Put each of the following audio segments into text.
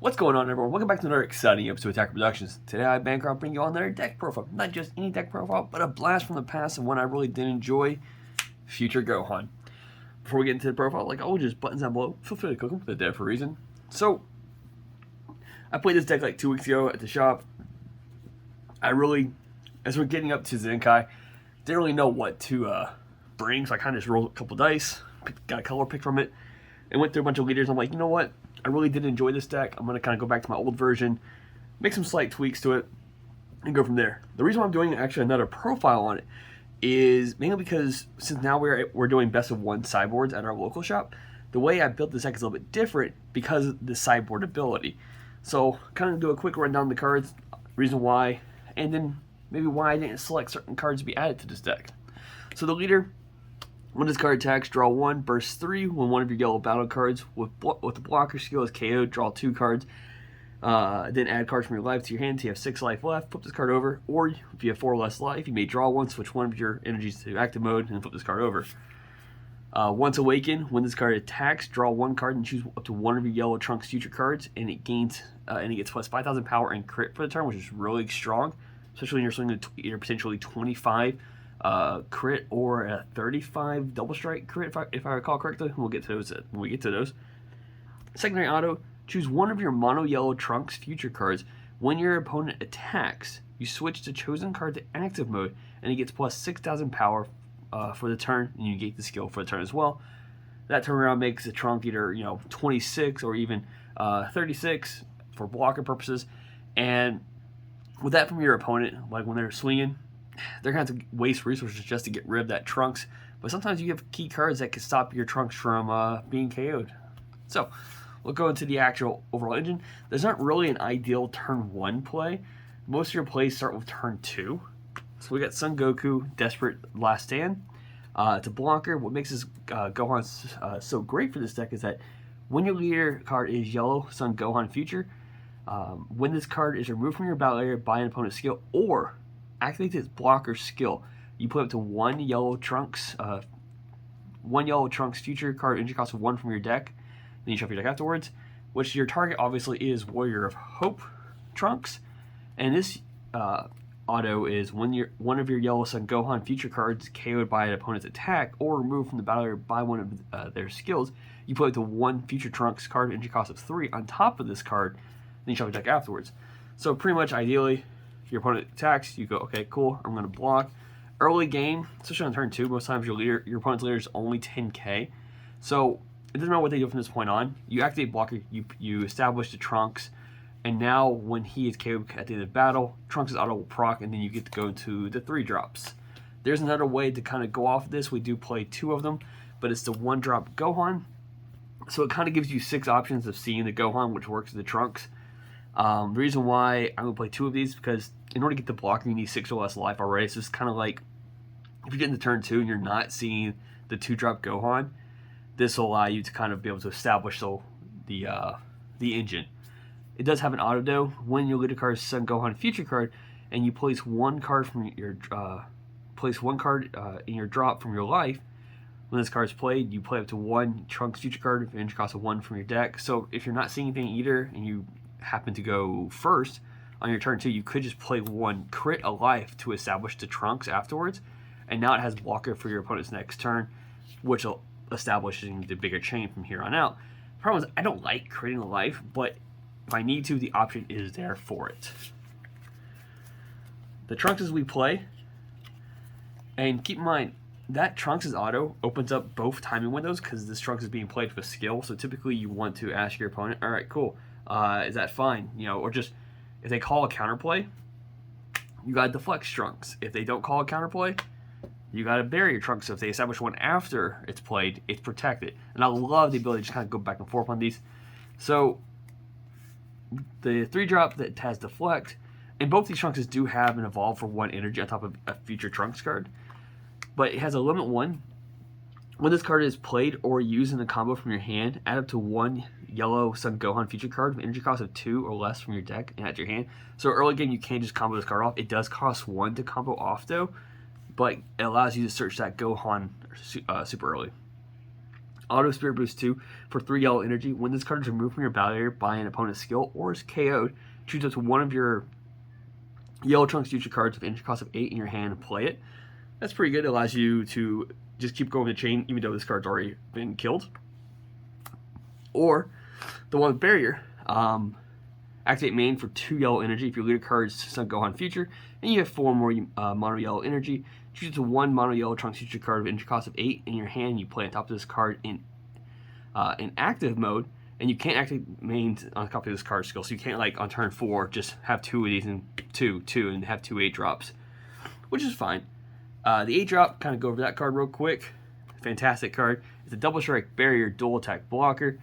What's going on, everyone? Welcome back to another exciting episode of Attacker Productions. Today I, Bancorft, bring you on another deck profile. Not just any deck profile, but a blast from the past and one I really did enjoy, Future Gohan. Before we get into the profile, like always, just buttons down below. Feel free to click them, they're there for a reason. So, I played this deck like 2 weeks ago at the shop. As we're getting up to Zenkai, didn't really know what to bring, so I kind of just rolled a couple dice, got a color pick from it, and went through a bunch of leaders. I'm like, you know what? I really did enjoy this deck. I'm going to kind of go back to my old version, make some slight tweaks to it, and go from there. The reason why I'm doing actually another profile on it is mainly because since now we're doing best of one sideboards at our local shop, the way I built this deck is a little bit different because of the sideboard ability. So kind of do a quick rundown of the cards, reason why, and then maybe why I didn't select certain cards to be added to this deck. So the leader, when this card attacks, draw 1, burst 3. When one of your yellow battle cards with the blocker skill is KO'd, draw 2 cards. Then add cards from your life to your hand. So you have 6 life left. Flip this card over. Or if you have 4 less life, you may draw 1, switch one of your energies to active mode, and flip this card over. Once awaken, when this card attacks, draw 1 card and choose up to one of your yellow Trunks future cards, and it gets plus 5,000 power and crit for the turn, which is really strong, especially when you're swinging either potentially 25 crit or a 35 double strike crit, if I recall correctly. We'll get to those when we get to those. Secondary auto, choose one of your mono yellow Trunks future cards. When your opponent attacks, you switch the chosen card to active mode, and it gets plus 6,000 power for the turn, and you negate the skill for the turn as well. That turnaround makes the Trunk either 26 or even 36 for blocker purposes. And with that from your opponent, like when they're swinging, they're going to have to waste resources just to get rid of that Trunks. But sometimes you have key cards that can stop your Trunks from being KO'd. So, we'll go into the actual overall engine. There's not really an ideal turn 1 play. Most of your plays start with turn 2. So we got Son Goku, Desperate Last Stand. It's a blocker. What makes this Gohan so great for this deck is that when your leader card is yellow Son Gohan Future, when this card is removed from your battle area by an opponent's skill or activates its blocker skill, you put up to one yellow Trunks future card energy cost of 1 from your deck. Then you shuffle your deck afterwards, which your target obviously is Warrior of Hope Trunks, and this auto is when one of your yellow Son Gohan future cards KO'd by an opponent's attack or removed from the battle area by one of their skills, you put up to 1 future Trunks card energy cost of 3 on top of this card. Then you shuffle your deck afterwards. So pretty much ideally, if your opponent attacks, you go, okay, cool, I'm going to block. Early game, especially on turn 2, most times your opponent's leader is only 10k. So it doesn't matter what they do from this point on. You activate blocker, you establish the Trunks, and now when he is KO'd at the end of the battle, Trunks' auto will proc, and then you get to go to the 3 drops. There's another way to kind of go off of this. We do play 2 of them, but it's the 1-drop Gohan. So it kind of gives you 6 options of seeing the Gohan, which works with the Trunks. The reason why I'm going to play 2 of these is because in order to get the blocker, you need 6 or less life already. So it's kind of like, if you get into turn 2 and you're not seeing the 2-drop Gohan, this will allow you to kind of be able to establish the engine. It does have an auto though. When your leader card is Son Gohan future card, and you place 1 card from your in your drop from your life, when this card is played, you play up to 1 Trunks future card with energy cost of 1 from your deck. So if you're not seeing anything either, and you happen to go first on your turn 2, you could just play 1 crit a life to establish the Trunks afterwards, and now it has blocker for your opponent's next turn, which will establish the bigger chain from here on out. The problem is I don't like critting a life, but if I need to, the option is there for it. The Trunks as we play, and keep in mind that Trunks' auto opens up both timing windows because this Trunks is being played with skill. So typically you want to ask your opponent, all right, cool, is that fine? Or just if they call a counterplay, you got to deflect Trunks. If they don't call a counterplay, you got to bury your Trunks. So if they establish one after it's played, it's protected. And I love the ability to just kind of go back and forth on these. So the 3-drop that has deflect, and both these Trunks do have an evolve for 1 energy on top of a future Trunks card, but it has a limit 1. When this card is played or used in a combo from your hand, add up to 1 yellow Son Gohan future card with energy cost of 2 or less from your deck and add to your hand. So early game you can't just combo this card off. It does cost 1 to combo off though, but it allows you to search that Gohan super early. Auto Spirit Boost 2 for 3 yellow energy. When this card is removed from your battle area by an opponent's skill or is KO'd, choose up to one of your yellow Trunks future cards with an energy cost of 8 in your hand and play it. That's pretty good. It allows you to just keep going the chain even though this card's already been killed. Or the one with Barrier. Activate main for 2 yellow energy. If your leader card is Son Gohan Future and you have 4 more mono yellow energy, choose to 1 mono yellow Trunks Future card with energy cost of 8 in your hand. You play on top of this card in active mode, and you can't activate mains on top of this card skill. So you can't, like, on turn 4 just have 2 of these and 2 and have 2 8 drops, which is fine. The 8 drop, kind of go over that card real quick. Fantastic card. It's a double strike barrier dual attack blocker.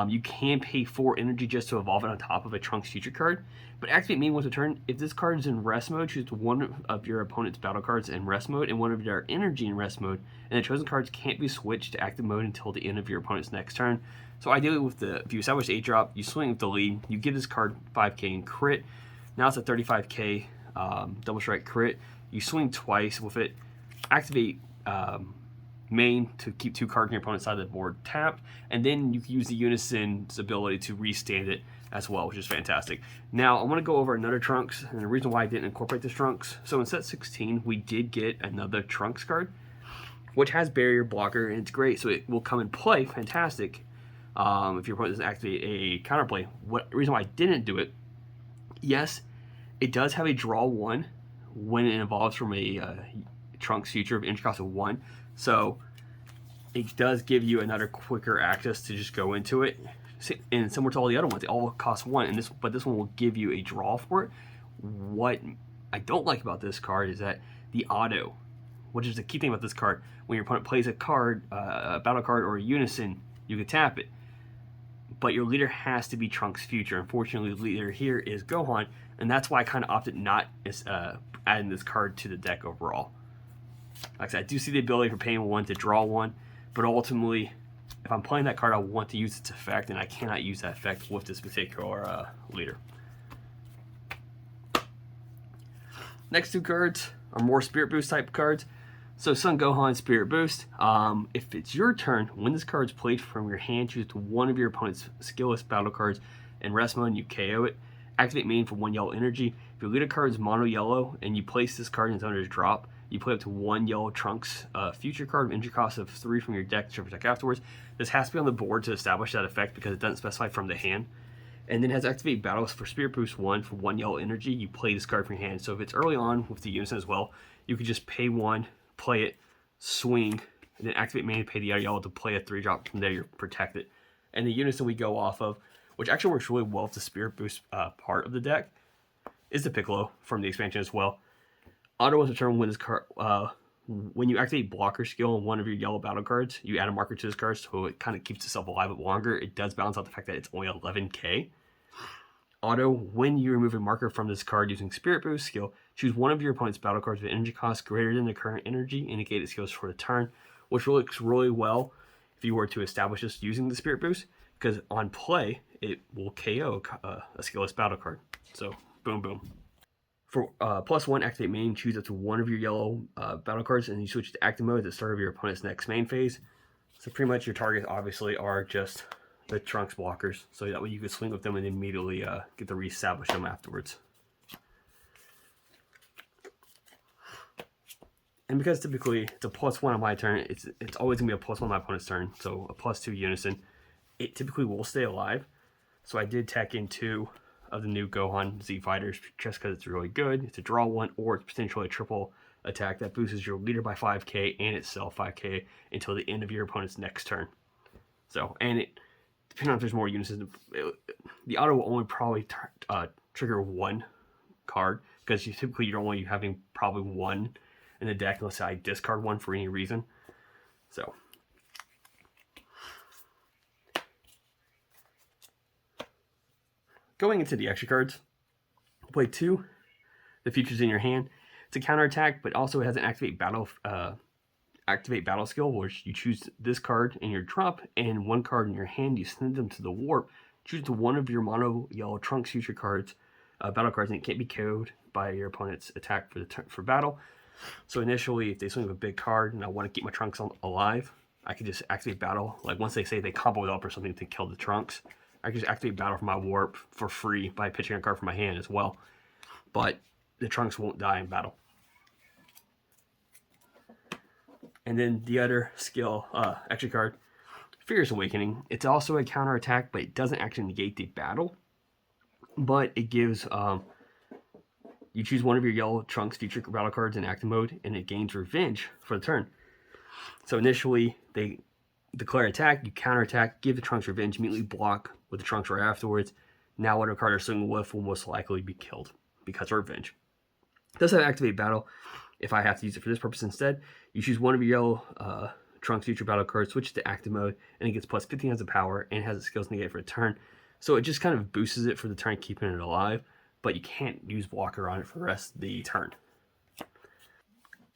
You can pay 4 energy just to evolve it on top of a Trunks Future card. But activate main once a turn. If this card is in rest mode, choose one of your opponent's battle cards in rest mode and one of your energy in rest mode. And the chosen cards can't be switched to active mode until the end of your opponent's next turn. So ideally, if you establish 8 drop, you swing with the lead. You give this card 5k in crit. Now it's a 35k double strike crit. You swing twice with it. Activate main to keep 2 cards on your opponent's side of the board tapped, and then you can use the Unison's ability to restand it as well, which is fantastic. Now I want to go over another Trunks, and the reason why I didn't incorporate this Trunks. So in set 16 we did get another Trunks card which has barrier blocker, and it's great, so it will come and play fantastic if your opponent doesn't activate a counterplay. The reason why I didn't do it, yes, it does have a draw 1 when it evolves from a Trunks Future of energy cost of 1. So it does give you another quicker access to just go into it. And similar to all the other ones, they all cost 1, and but this one will give you a draw for it. What I don't like about this card is that the auto, which is the key thing about this card, when your opponent plays a card, a battle card or a Unison, you can tap it. But your leader has to be Trunks Future. Unfortunately, the leader here is Gohan, and that's why I kind of opted not adding this card to the deck overall. Like I said, I do see the ability for paying 1 to draw 1, but ultimately, if I'm playing that card, I want to use its effect, and I cannot use that effect with this particular leader. Next 2 cards are more Spirit Boost type cards. So Son Gohan Spirit Boost. If it's your turn, when this card is played from your hand, choose to one of your opponent's skillless battle cards in rest mode and you KO it. Activate main for 1 yellow energy. If your leader card is mono yellow and you place this card in its owner's drop, you play up to 1 yellow Trunks future card with energy cost of 3 from your deck to protect afterwards. This has to be on the board to establish that effect because it doesn't specify from the hand. And then it has activate battles for Spirit Boost 1 for 1 yellow energy. You play this card from your hand. So if it's early on with the Unison as well, you could just pay 1, play it, swing, and then activate main, pay the other yellow to play a 3 drop. From there, you're protected. And the Unison we go off of, which actually works really well with the Spirit Boost part of the deck, is the Piccolo from the expansion as well. Auto once a turn when this card, when you activate blocker skill on one of your yellow battle cards, you add a marker to this card, so it kind of keeps itself alive a bit longer. It does balance out the fact that it's only 11k. Auto, when you remove a marker from this card using Spirit Boost skill, choose one of your opponent's battle cards with energy cost greater than the current energy, indicate its skills for the turn, which works really well if you were to establish this using the Spirit Boost, because on play, it will KO a skillless battle card. So, boom, boom. For +1, activate main, choose up to one of your yellow battle cards, and you switch to active mode at the start of your opponent's next main phase. So pretty much your targets obviously are just the Trunks blockers, so that way you can swing with them and immediately get to reestablish them afterwards. And because typically it's a +1 on my turn, it's always going to be a +1 on my opponent's turn, so a +2 Unison. It typically will stay alive, so I did tech in 2 of the new Gohan Z Fighters just because it's really good. It's a draw 1, or it's potentially a triple attack that boosts your leader by 5k and itself 5k until the end of your opponent's next turn. So, and it, depending on if there's more Unisons, the auto will only probably trigger 1 card, because typically you're only having probably 1 in the deck unless I discard 1 for any reason. So, going into the extra cards, play 2. The features in your hand. It's a counterattack, but also it has an activate battle skill, which you choose this card in your drop and 1 card in your hand. You send them to the warp. Choose to one of your mono yellow Trunks future cards, battle cards, and it can't be KO'd by your opponent's attack for battle. So initially, if they swing with a big card and I want to keep my Trunks alive, I could just activate battle. Like once they say they comboed up or something to kill the Trunks, I can just activate battle for my warp for free by pitching a card from my hand as well. But the Trunks won't die in battle. And then the other skill, extra card, Furious Awakening. It's also a counter attack, but it doesn't actually negate the battle. But it gives, you choose one of your yellow Trunks future battle cards in active mode, and it gains revenge for the turn. So initially, they declare attack, you counter attack, give the Trunks revenge, immediately block with the Trunks right afterwards. Now whatever card you're swinging with will most likely be killed because of revenge. It does have activate battle. If I have to use it for this purpose instead, you choose one of your yellow Trunks future battle cards, switch to active mode, and it gets plus 15 of power and has its skills negated for a turn. So it just kind of boosts it for the turn, keeping it alive, but you can't use blocker on it for the rest of the turn.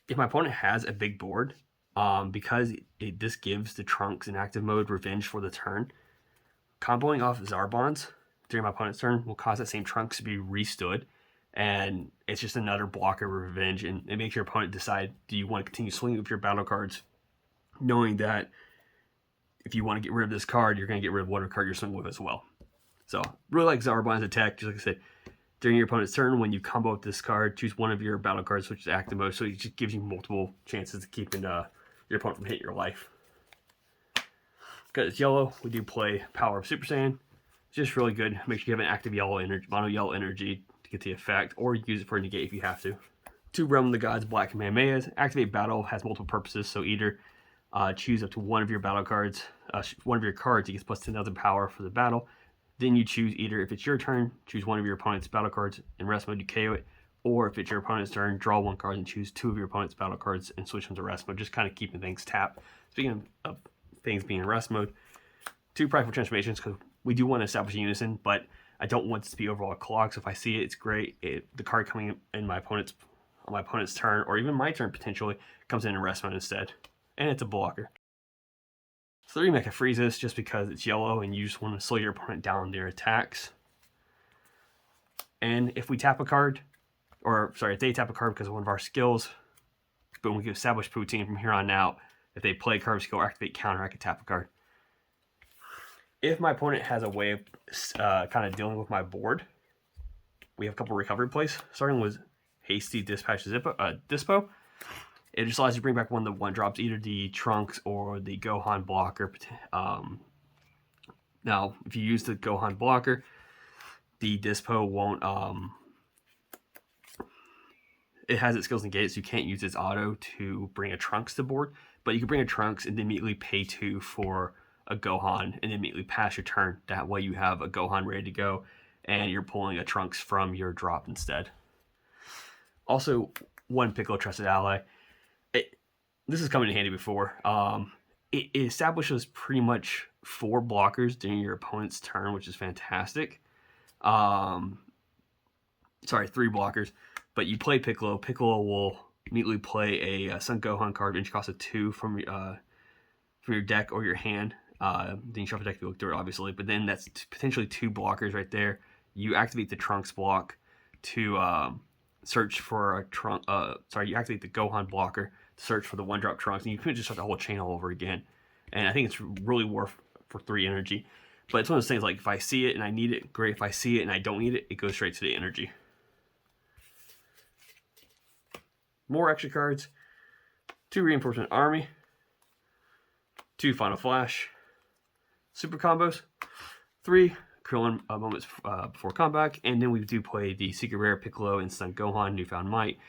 If my opponent has a big board, because this gives the Trunks in active mode revenge for the turn, comboing off Zarbons during my opponent's turn will cause that same Trunks to be restood, and it's just another blocker revenge, and it makes your opponent decide, do you want to continue swinging with your battle cards, knowing that if you want to get rid of this card, you're going to get rid of whatever card you're swinging with as well. So, really like Zarbon's attack, just like I said, during your opponent's turn, when you combo with this card, choose one of your battle cards, which is active mode, so it just gives you multiple chances of keeping your opponent from hitting your life. Because it's yellow, we do play Power of Super Saiyan. It's just really good. Make sure you have an active yellow energy, mono yellow energy to get the effect, or use it for a negate if you have to. 2 Realm of the Gods Black Kamehamehas. Activate battle has multiple purposes, so either choose up to one of your battle cards, one of your cards, it gets plus 10,000 power for the battle. Then you choose either, if it's your turn, choose one of your opponent's battle cards in rest mode, you KO it, or if it's your opponent's turn, draw 1 card and choose 2 of your opponent's battle cards and switch them to rest mode, just kind of keeping things tapped. Speaking of things being in rest mode, 2 Prideful Transformations, because we do want to establish a unison, but I don't want this to be overall a clog, so if I see it, it's great. The card coming in on my opponent's turn, or even my turn potentially, comes in rest mode instead. And it's a blocker. 3 Mecha Freezes, just because it's yellow and you just want to slow your opponent down their attacks. And if we tap a card, or sorry, if they tap a card because of one of our skills, but we can establish Poutine from here on out. If they play a card skill or activate counter, I can tap a card. If my opponent has a way of kind of dealing with my board, we have a couple recovery plays, starting with Hasty Dispatch Dispo. It just allows you to bring back one of the 1-drops, either the Trunks or the Gohan blocker. Now, if you use the Gohan blocker, the Dispo won't... it has its skills negated, so you can't use its auto to bring a Trunks to board. But you can bring a Trunks and then immediately pay 2 for a Gohan and then immediately pass your turn. That way you have a Gohan ready to go and you're pulling a Trunks from your drop instead. Also, 1 Piccolo Trusted Ally. This has come in handy before. It establishes pretty much 4 blockers during your opponent's turn, which is fantastic. Sorry, 3 blockers. But you play Piccolo. Piccolo will immediately play a Son Gohan card, which costs a 2 from your deck or your hand. Then you shuffle deck if you look through it, obviously. But then that's potentially 2 blockers right there. You activate the Trunks block to search for a Trunk. You activate the Gohan blocker to search for the 1-drop Trunks, and you can just start the whole chain all over again. And I think it's really worth for 3 energy. But it's one of those things, like, if I see it and I need it, great. If I see it and I don't need it, it goes straight to the energy. More extra cards. 2 Reinforcement Army. 2 Final Flash. Super combos. 3 Krillin moments before comeback. And then we do play the Secret Rare Piccolo and Son Gohan Newfound Might,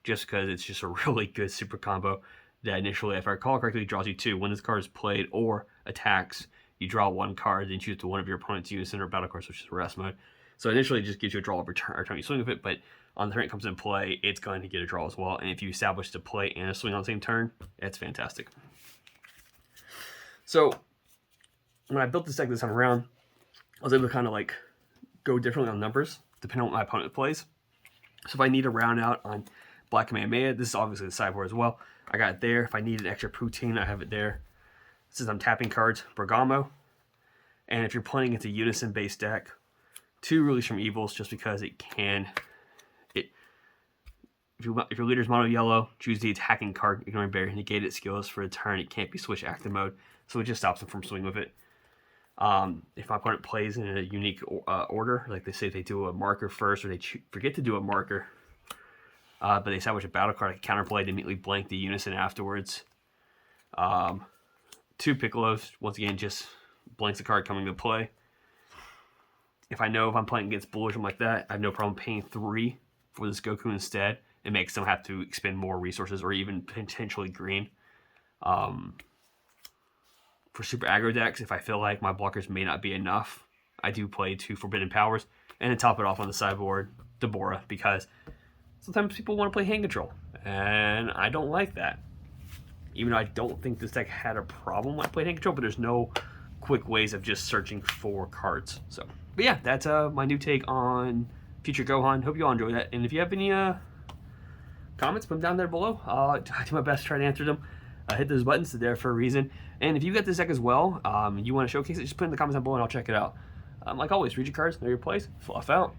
just because it's just a really good super combo that initially, if I recall correctly, draws you 2. When this card is played or attacks, you draw 1 card, then choose to one of your opponent's unison or battle cards, which is rest mode. So initially, it just gives you a draw every time you swing with it, but on the turn it comes in play, it's going to get a draw as well. And if you establish to play and a swing on the same turn, it's fantastic. So when I built this deck this time around, I was able to kind of like go differently on numbers depending on what my opponent plays. So if I need to round out on Black Kamehameha, this is obviously the sideboard as well. I got it there. If I need an extra Poutine, I have it there. Since I'm tapping cards, Bergamo. And if you're playing into Unison-based deck, 2 Release from Evils, just because it can... if your leader's mono yellow, choose the attacking card, ignoring barrier, negate its skills for a turn. It can't be switched active mode, so it just stops them from swinging with it. If my opponent plays in a unique order, like they say they do a marker first, or they forget to do a marker, but they establish a battle card, I can counterplay to immediately blank the unison afterwards. 2 Piccolos, once again, just blanks the card coming to play. If I know if I'm playing against Bull or something like that, I have no problem paying 3 for this Goku instead. It makes them have to expend more resources or even potentially green. For super aggro decks, if I feel like my blockers may not be enough, I do play 2 Forbidden Powers and then top it off on the sideboard, Deborah, because sometimes people want to play hand control, and I don't like that. Even though I don't think this deck had a problem when I played hand control, but there's no quick ways of just searching for cards. So, but yeah, that's my new take on Future Gohan. Hope you all enjoy that, and if you have any comments, put them down there below. I'll do my best to try to answer them. Hit those buttons, they're there for a reason. And if you got this deck as well, you want to showcase it, just put it in the comments down below and I'll check it out. Like always, read your cards, know your plays, fluff out.